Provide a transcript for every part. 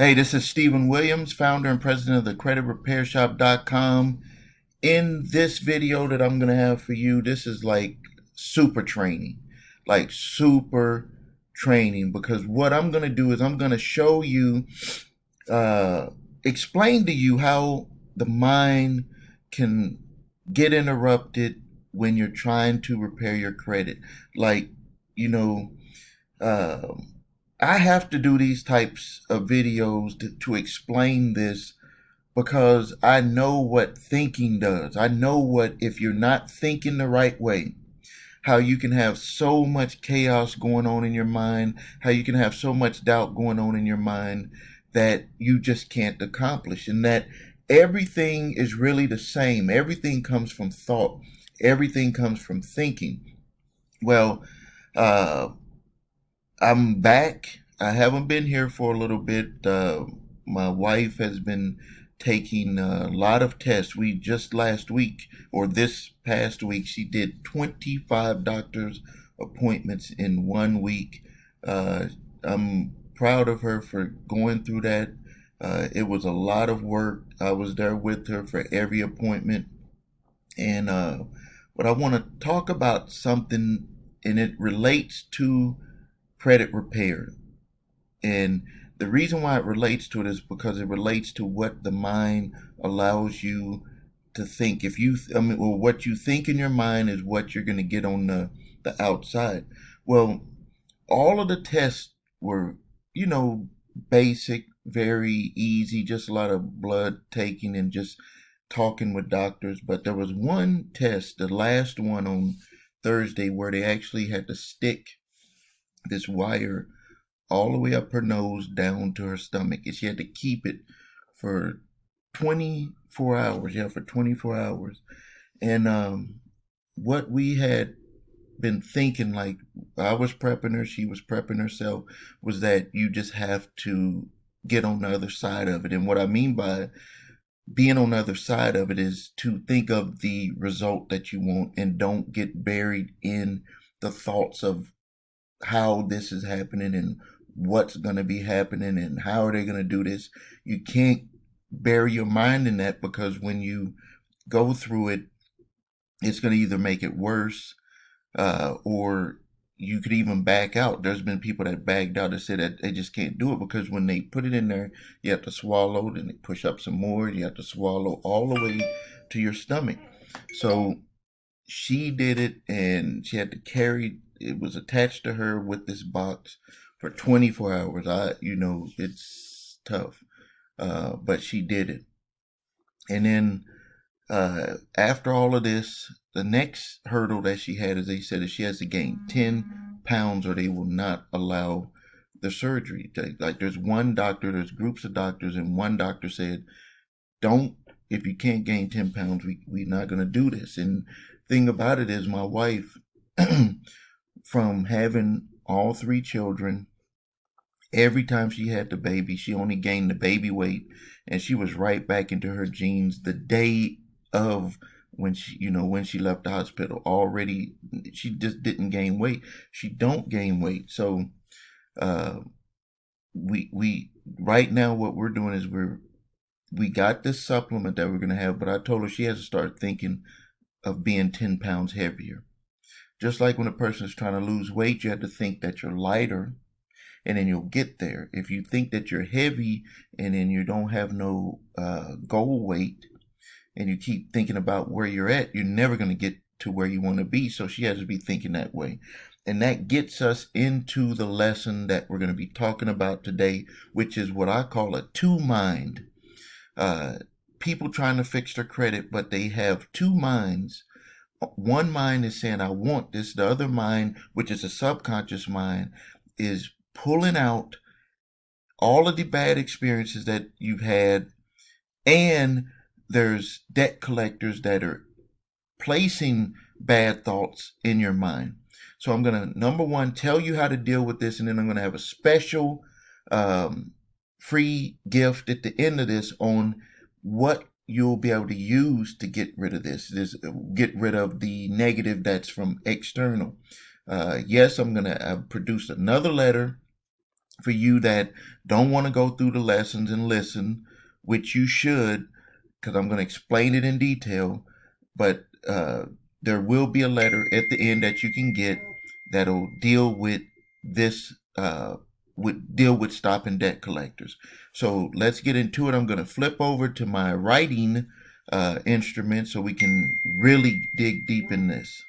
Hey, this is Stephen Williams, founder and president of the creditrepairshop.com. In this video that I'm going to have for you, this is like super training, because what I'm going to do is I'm going to show you, uh, explain to you how the mind can get interrupted when you're trying to repair your credit. Like, you know, uh, I have to do these types of videos to explain this because I know what thinking does. I know what, if you're not thinking the right way, how you can have so much chaos going on in your mind, how you can have so much doubt going on in your mind that you just can't accomplish, and that everything is really the same. Everything comes from thought, everything comes from thinking. Well, uh, I'm back. I haven't been here for a little bit. My wife has been taking a lot of tests. We just last week, or this past week, she did 25 doctor's appointments in 1 week. I'm proud of her for going through that. It was a lot of work. I was there with her for every appointment. And but I want to talk about something, and it relates to credit repair. And the reason why it relates to it is because it relates to what the mind allows you to think. If you, or what you think in your mind is what you're going to get on the outside. Well, all of the tests were, you know, basic, very easy, just a lot of blood taking and just talking with doctors. But there was one test, the last one on Thursday, where they actually had to stick this wire all the way up her nose down to her stomach, and she had to keep it for 24 hours. Yeah, for 24 hours. And what we had been thinking, like, I was prepping her, she was prepping herself, was that you just have to get on the other side of it. And what I mean by being on the other side of it is to think of the result that you want and don't get buried in the thoughts of how this is happening and what's going to be happening and how are they going to do this. You can't bury your mind in that, because when you go through it, it's going to either make it worse, or you could even back out. There's been people that backed out and said that they just can't do it, because when they put it in there, you have to swallow, then they push up some more, you have to swallow all the way to your stomach. So she did it, and she had to carry, it was attached to her with this box for 24 hours. It's tough, but she did it. And then after all of this, the next hurdle that she had, as they said, is she has to gain 10 pounds or they will not allow the surgery. Like, there's one doctor, there's groups of doctors, and one doctor said, don't, if you can't gain 10 pounds, we're not going to do this. And thing about it is, my wife, from having all three children, every time she had the baby, she only gained the baby weight, and she was right back into her jeans the day of when she left the hospital. Already, she just didn't gain weight. She don't gain weight. So, uh, we right now what we're doing is we got this supplement that we're gonna have, but I told her she has to start thinking of being 10 pounds heavier. Just like when a person is trying to lose weight, you have to think that you're lighter, and then you'll get there. If you think that you're heavy and then you don't have no goal weight, and you keep thinking about where you're at, you're never going to get to where you want to be. So she has to be thinking that way. And that gets us into the lesson that we're going to be talking about today, which is what I call a two mind. People trying to fix their credit, but they have two minds. One mind is saying, I want this. The other mind, which is a subconscious mind, is pulling out all of the bad experiences that you've had. And there's debt collectors that are placing bad thoughts in your mind. So I'm going to, number one, tell you how to deal with this. And then I'm going to have a special free gift at the end of this on what you'll be able to use to get rid of this, get rid of the negative that's from external. Yes, I'm going to produce another letter for you that don't want to go through the lessons and listen, which you should, because I'm going to explain it in detail. But there will be a letter at the end that you can get that'll deal with this, would deal with stopping debt collectors. So let's get into it. I'm going to flip over to my writing instrument so we can really dig deep in this.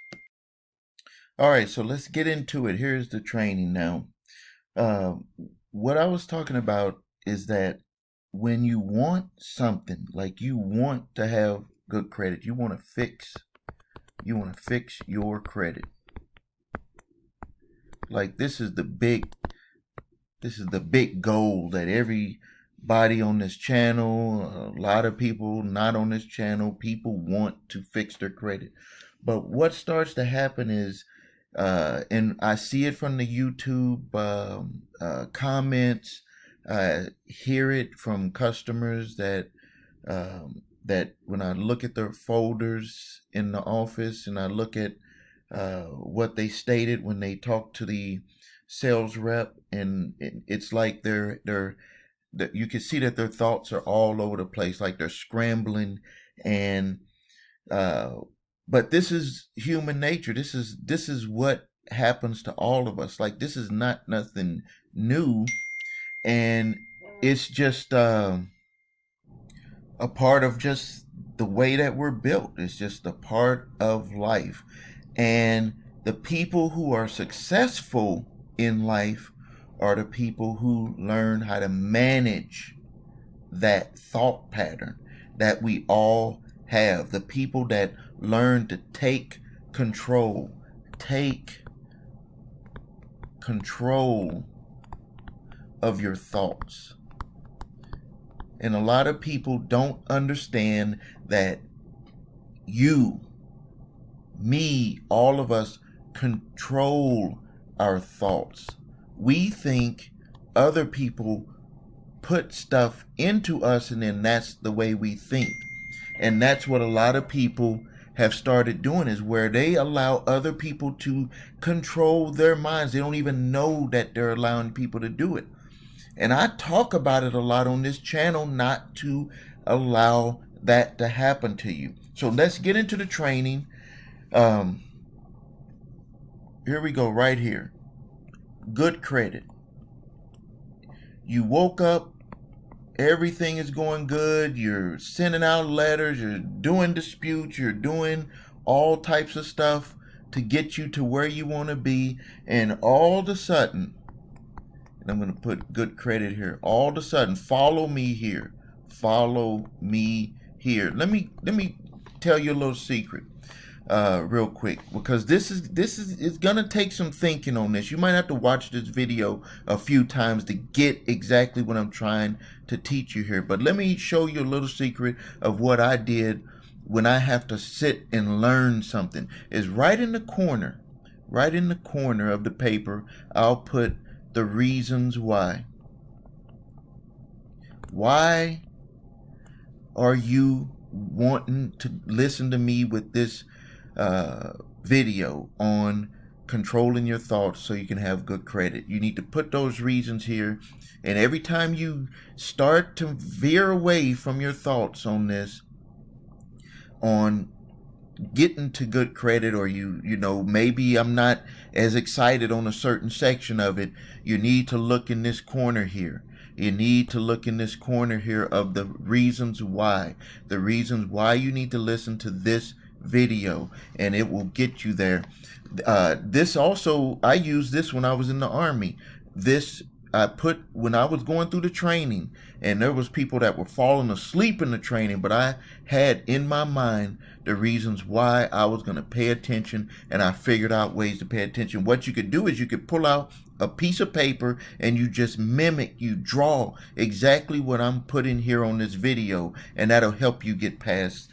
All right, so let's get into it. Here's the training now. Uh, what I was talking about is that when you want something, like you want to have good credit, you want to fix your credit. Like this is the big goal that everybody on this channel, a lot of people not on this channel, people want to fix their credit. But what starts to happen is, and I see it from the YouTube comments, hear it from customers that when I look at their folders in the office and I look at what they stated when they talk to the sales rep, and it's like you can see that their thoughts are all over the place, like they're scrambling, and but this is human nature. This is what happens to all of us. Like this is not nothing new, and it's just a part of just the way that we're built. It's just a part of life. And the people who are successful in life are the people who learn how to manage that thought pattern that we all have. The people that learn to take control of your thoughts. And a lot of people don't understand that you, me, all of us control our thoughts. We think other people put stuff into us and then that's the way we think. And that's what a lot of people have started doing, is where they allow other people to control their minds. They don't even know that they're allowing people to do it. And I talk about it a lot on this channel, not to allow that to happen to you. So let's get into the training. Here we go, right here. Good credit. You woke up, everything is going good, you're sending out letters, you're doing disputes, you're doing all types of stuff to get you to where you want to be, and all of a sudden, and I'm going to put good credit here, all of a sudden, follow me here. Let me tell you a little secret real quick, because this is it's gonna take some thinking on this. You might have to watch this video a few times to get exactly what I'm trying to teach you here. But let me show you a little secret of what I did when I have to sit and learn something. Is right in the corner of the paper, I'll put the reasons why. Why are you wanting to listen to me with this video on controlling your thoughts so you can have good credit? You need to put those reasons here, and every time you start to veer away from your thoughts on this, on getting to good credit, or you know, maybe I'm not as excited on a certain section of it, you need to look in this corner here. You need to look in this corner here of the reasons why. The reasons why you need to listen to this video, and it will get you there. This also, I used this when I was in the Army. This I put when I was going through the training, and there was people that were falling asleep in the training, but I had in my mind the reasons why I was going to pay attention, and I figured out ways to pay attention. What you could do is you could pull out a piece of paper and you just mimic, you draw exactly what I'm putting here on this video, and that'll help you get past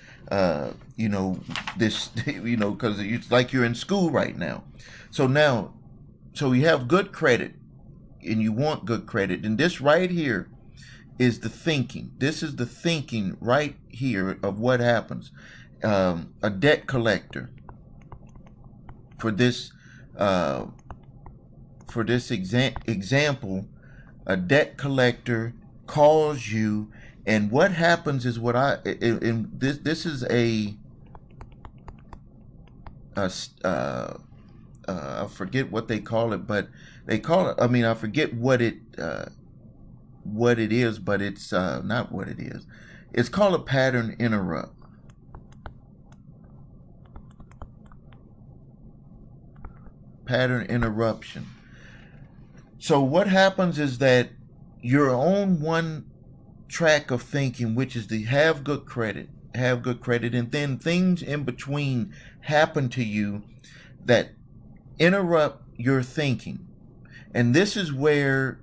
this, because it's like you're in school right now. So you have good credit, and you want good credit, and this right here is the thinking. This is the thinking right here of what happens. A debt collector, for this example, a debt collector calls you, and what happens is what this is a I forget what they call it, but they call it. I mean, I forget what it is, but it's not what it is. It's called a pattern interrupt. Pattern interruption. So what happens is that you're on one track of thinking, which is to have good credit, and then things in between happen to you that interrupt your thinking. And this is where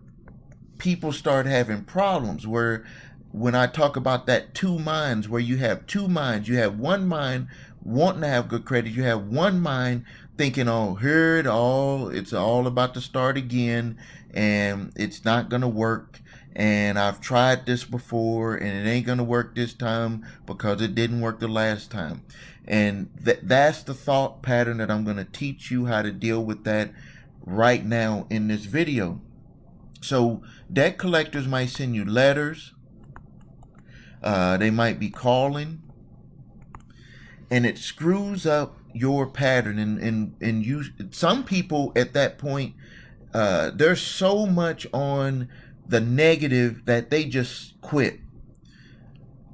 people start having problems, where when I talk about that two minds, where you have two minds, you have one mind wanting to have good credit, you have one mind thinking, oh, here it's all about to start again, and it's not going to work, and I've tried this before, and it ain't going to work this time because it didn't work the last time. And that's the thought pattern that I'm going to teach you how to deal with that right now in this video. So debt collectors might send you letters. They might be calling, and it screws up your pattern. And you, some people at that point, there's so much on the negative that they just quit.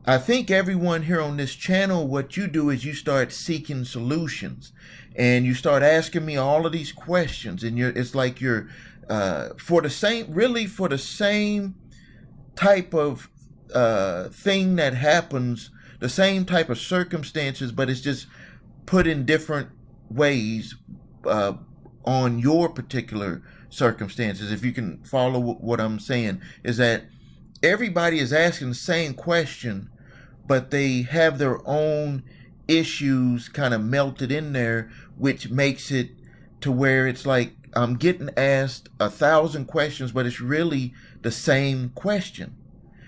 I think everyone here on this channel, what you do is you start seeking solutions, and you start asking me all of these questions, and it's like you're for the same type of thing that happens, the same type of circumstances, but it's just put in different ways on your particular circumstances. If you can follow what I'm saying, is that everybody is asking the same question, but they have their own issues kind of melted in there, which makes it to where it's like I'm getting asked 1,000 questions, but it's really the same question.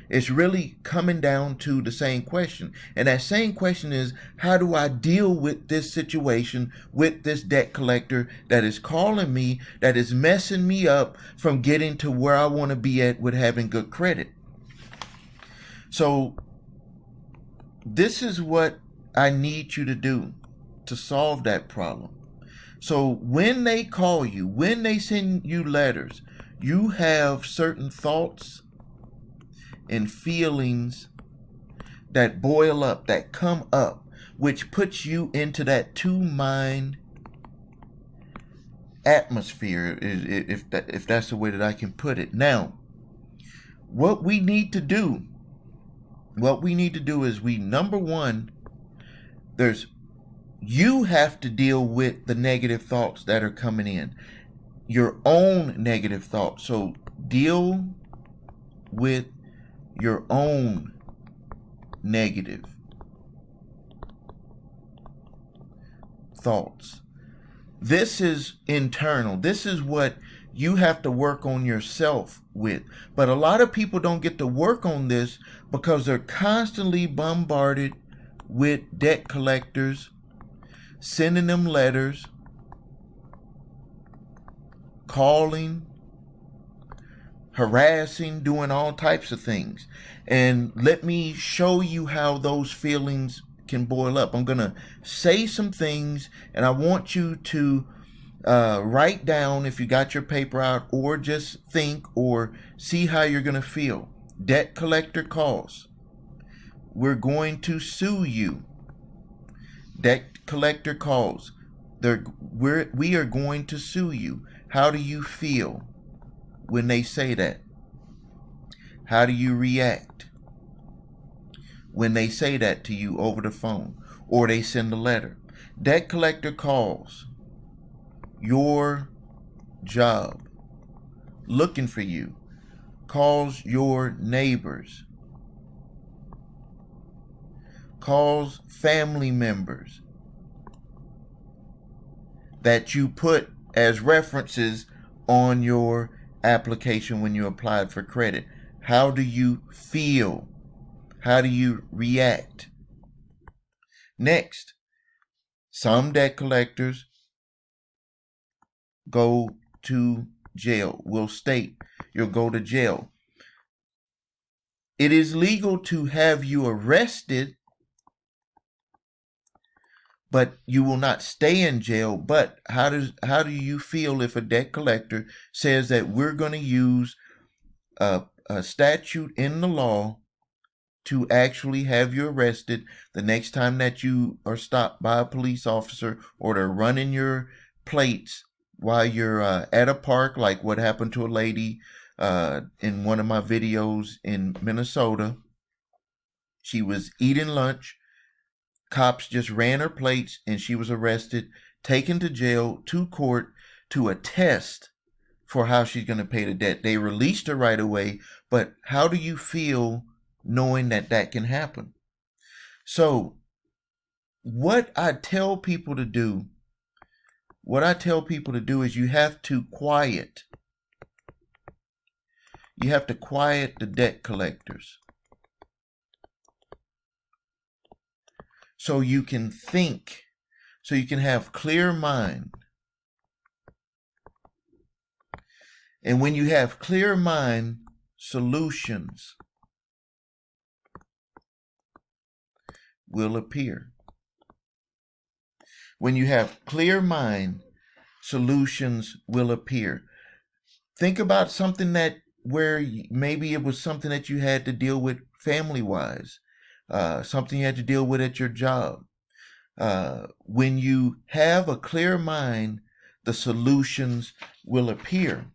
It's really coming down to the same question. And that same question is, how do I deal with this situation, with this debt collector that is calling me, that is messing me up from getting to where I want to be at with having good credit? So this is what I need you to do to solve that problem. So when they call you, when they send you letters, you have certain thoughts and feelings that boil up, that come up, which puts you into that two-mind atmosphere, if that's the way that I can put it. Now, what we need to do is number one, you have to deal with the negative thoughts that are coming in, your own negative thoughts. So deal with your own negative thoughts. This is internal. This is what you have to work on yourself with. But a lot of people don't get to work on this because they're constantly bombarded with debt collectors, sending them letters, calling, harassing, doing all types of things. And let me show you how those feelings can boil up. I'm going to say some things, and I want you to write down, if you got your paper out, or just think or see how you're going to feel. Debt collector calls. We're going to sue you. Debt collector calls. We are going to sue you. How do you feel when they say that? How do you react when they say that to you over the phone or they send a letter? Debt collector calls your job looking for you, calls your neighbors, calls family members that you put as references on your application when you applied for credit. How do you feel? How do you react? Next, some debt collectors go to jail, will state you'll go to jail. It is legal to have you arrested, but you will not stay in jail. But how do you feel if a debt collector says that we're going to use a statute in the law to actually have you arrested the next time that you are stopped by a police officer, or they're running your plates while you're at a park, like what happened to a lady in one of my videos in Minnesota. She was eating lunch. Cops just ran her plates and she was arrested, taken to jail, to court to attest for how she's going to pay the debt. They released her right away, but how do you feel knowing that that can happen? So what I tell people to do is you have to quiet the debt collectors so you can think, so you can have clear mind. And when you have clear mind, solutions will appear. When you have clear mind, solutions will appear. Think about something that where maybe it was something that you had to deal with family-wise, something you had to deal with at your job. When you have a clear mind, the solutions will appear.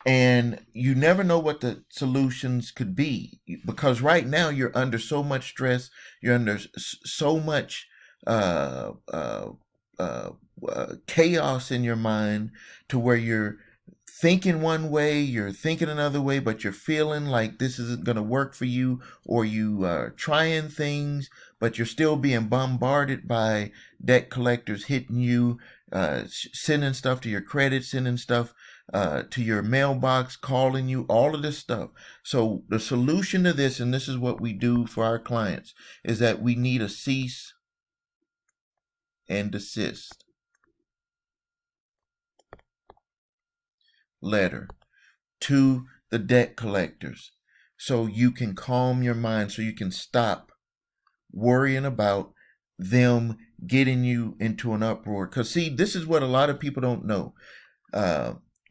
And you never know what the solutions could be, because right now you're under so much stress, you're under so much chaos in your mind, to where you're thinking one way, you're thinking another way, but you're feeling like this isn't going to work for you, or you are trying things, but you're still being bombarded by debt collectors hitting you, sending stuff to your credit, sending stuff to your mailbox, calling you, all of this stuff. So the solution to this, and this is what we do for our clients, is that we need a cease and desist letter to the debt collectors, so you can calm your mind, so you can stop worrying about them getting you into an uproar. Because see, this is what a lot of people don't know.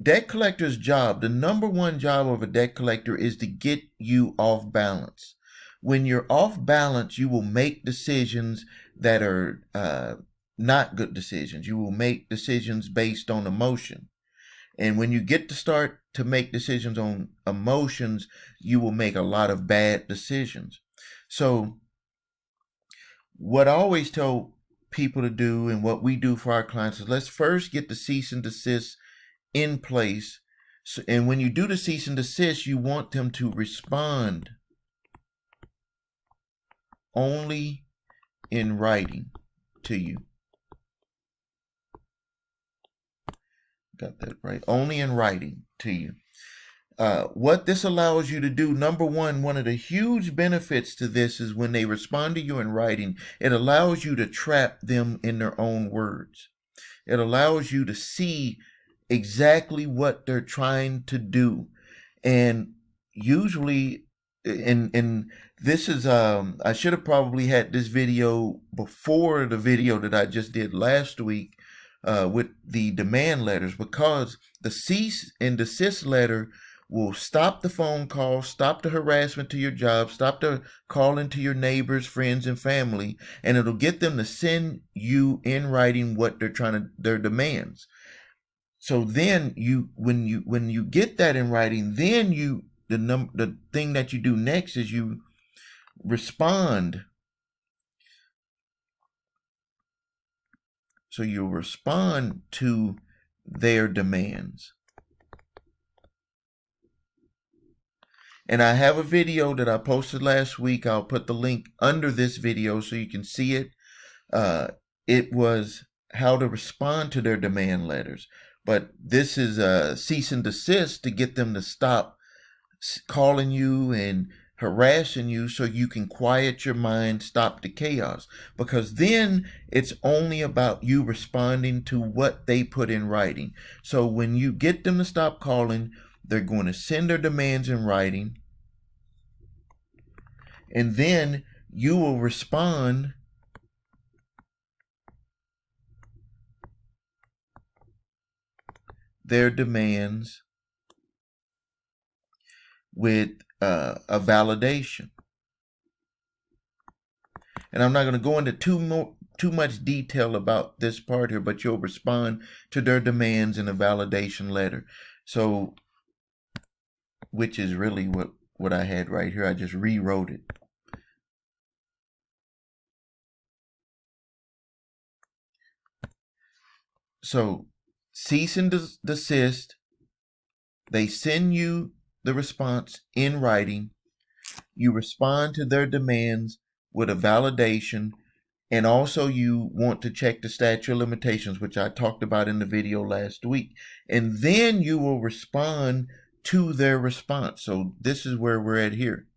Debt collector's job, the number one job of a debt collector, is to get you off balance. When you're off balance, you will make decisions that are not good decisions. You will make decisions based on emotion. And when you get to start to make decisions on emotions, you will make a lot of bad decisions. So what I always tell people to do, and what we do for our clients, is let's first get the cease and desist in place. So, and when you do the cease and desist, you want them to respond only in writing to you. Got that right? Only in writing to you. What this allows you to do, number one of the huge benefits to this is when they respond to you in writing, it allows you to trap them in their own words. It allows you to see exactly what they're trying to do. And usually, and this is, I should have probably had this video before the video that I just did last week with the demand letters, because the cease and desist letter will stop the phone call, stop the harassment to your job, stop the calling to your neighbors, friends, and family, and it'll get them to send you in writing what they're trying to, their demands. So then when you get that in writing, then the thing that you do next is you respond. So you'll respond to their demands. And I have a video that I posted last week. I'll put the link under this video so you can see it. It was how to respond to their demand letters. But this is a cease and desist to get them to stop calling you and harassing you, so you can quiet your mind, stop the chaos. Because then it's only about you responding to what they put in writing. So when you get them to stop calling, They're going to send their demands in writing, and then you will respond their demands with a validation. And I'm not going to go into too much detail about this part here, but you'll respond to their demands in a validation letter. So, which is really what I had right here. I just rewrote it. So, cease and desist. They send you the response in writing. You respond to their demands with a validation, and also you want to check the statute of limitations, which I talked about in the video last week. And then you will respond to their response. So this is where we're at here.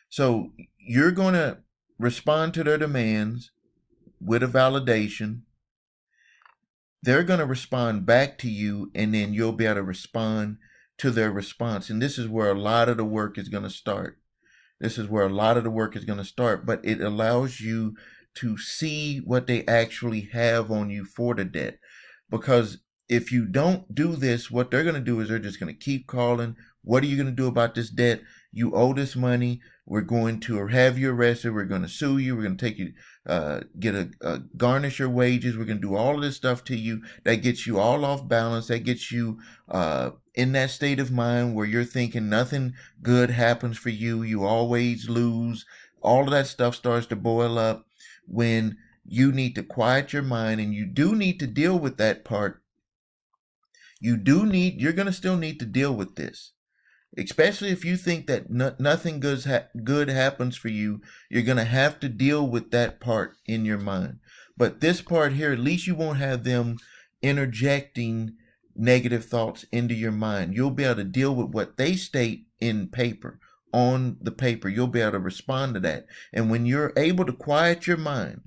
So you're going to respond to their demands with a validation. They're going to respond back to you, and then you'll be able to respond to their response. And this is where a lot of the work is going to start. This is where a lot of the work is going to start, but it allows you to see what they actually have on you for the debt. Because if you don't do this, what they're going to do is they're just going to keep calling. What are you going to do about this debt? You owe this money. We're going to have you arrested. We're going to sue you. We're going to take you, garnish your wages. We're going to do all of this stuff to you that gets you all off balance. That gets you in that state of mind where you're thinking nothing good happens for you. You always lose. All of that stuff starts to boil up when you need to quiet your mind, and you do need to deal with that part. You're going to still need to deal with this. Especially if you think that nothing good happens for you, you're going to have to deal with that part in your mind. But this part here, at least you won't have them interjecting negative thoughts into your mind. You'll be able to deal with what they state in paper, on the paper. You'll be able to respond to that. And when you're able to quiet your mind,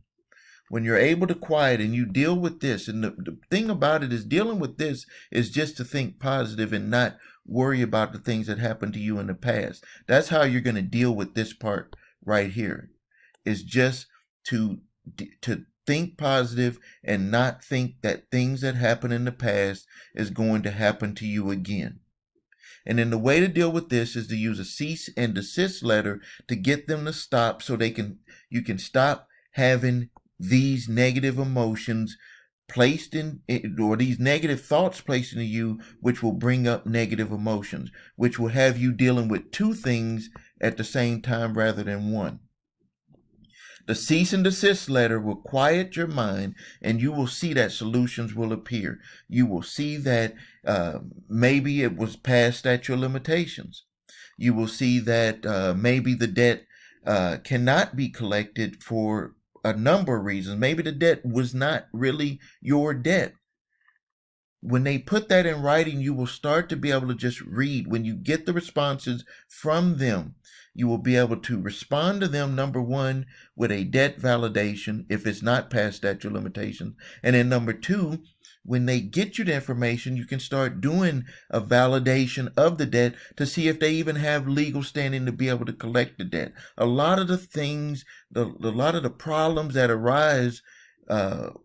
when you're able to quiet and you deal with this, and the thing about it is dealing with this is just to think positive and not worry about the things that happened to you in the past. That's how you're going to deal with this part right here, is just to think positive and not think that things that happened in the past is going to happen to you again. And then the way to deal with this is to use a cease and desist letter to get them to stop, so you can stop having these negative emotions placed in, or these negative thoughts placed into you, which will bring up negative emotions, which will have you dealing with two things at the same time rather than one. The cease and desist letter will quiet your mind, and you will see that solutions will appear. You will see that maybe it was past statute of limitations. You will see that maybe the debt cannot be collected for a number of reasons. Maybe the debt was not really your debt. When they put that in writing, you will start to be able to just read. When you get the responses from them, you will be able to respond to them, number one, with a debt validation if it's not past statute of limitations. And then number two, when they get you the information, you can start doing a validation of the debt to see if they even have legal standing to be able to collect the debt. A lot of the things, a lot of the problems that arise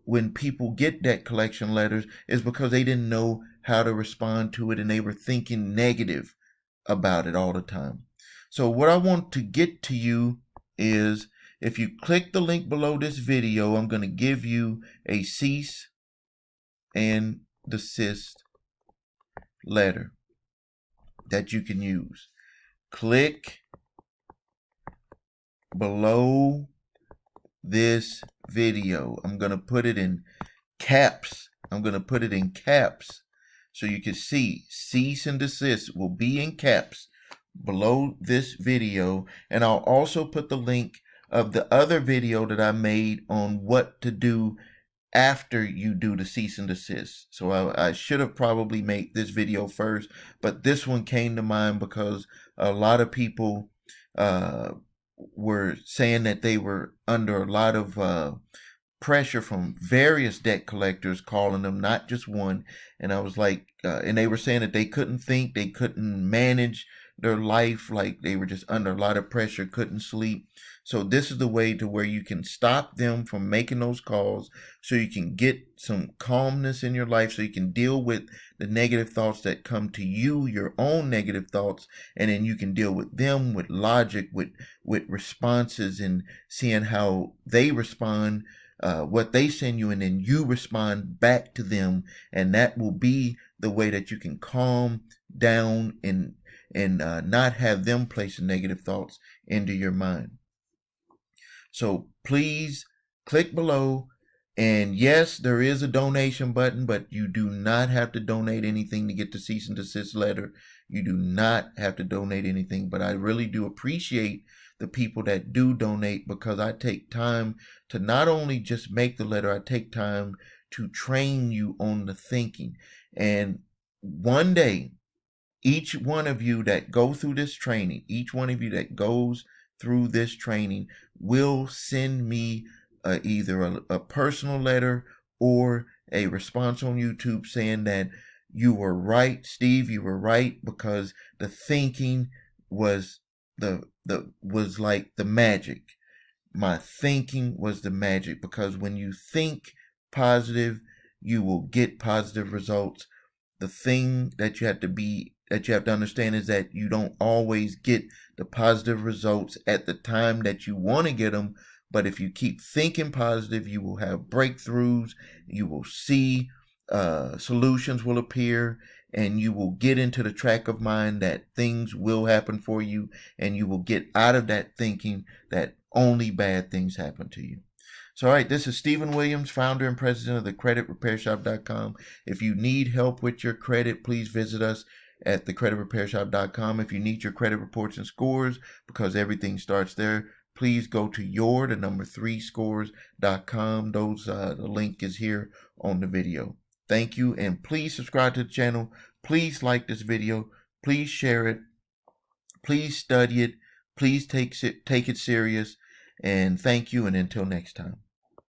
when people get debt collection letters is because they didn't know how to respond to it, and they were thinking negative about it all the time. So what I want to get to you is, if you click the link below this video, I'm going to give you a cease and desist letter that you can use. Click below this video. I'm going to put it in caps. I'm going to put it in caps so you can see. Cease and desist will be in caps below this video, and I'll also put the link of the other video that I made on what to do after you do the cease and desist. So I should have probably made this video first, but this one came to mind because a lot of people were saying that they were under a lot of pressure from various debt collectors calling them, not just one. And I was like, and they were saying that they couldn't think, they couldn't manage their life, like they were just under a lot of pressure, couldn't sleep. So this is the way to where you can stop them from making those calls, so you can get some calmness in your life, so you can deal with the negative thoughts that come to you, your own negative thoughts, and then you can deal with them with logic, with responses, and seeing how they respond, what they send you, and then you respond back to them, and that will be the way that you can calm down and not have them placing negative thoughts into your mind. So please click below. And yes, there is a donation button, but you do not have to donate anything to get the cease and desist letter. You do not have to donate anything, but I really do appreciate the people that do donate, because I take time to not only just make the letter, I take time to train you on the thinking. And one day, each one of you that go through this training, each one of you that goes through this training will send me either a personal letter or a response on YouTube saying that you were right, Steve, you were right, because the thinking was was like the magic. My thinking was the magic, because when you think positive, you will get positive results. The thing that you have to understand is that you don't always get the positive results at the time that you want to get them. But if you keep thinking positive, you will have breakthroughs. You will see solutions will appear, and you will get into the track of mind that things will happen for you, and you will get out of that thinking that only bad things happen to you. So, all right, this is Stephen Williams, founder and president of the creditrepairshop.com. If you need help with your credit, please visit us at thecreditrepairshop.com. If you need your credit reports and scores, because everything starts there, please go to the number 3scores.com. The link is here on the video. Thank you, and please subscribe to the channel. Please like this video. Please share it. Please study it. Please take it serious. And thank you, and until next time.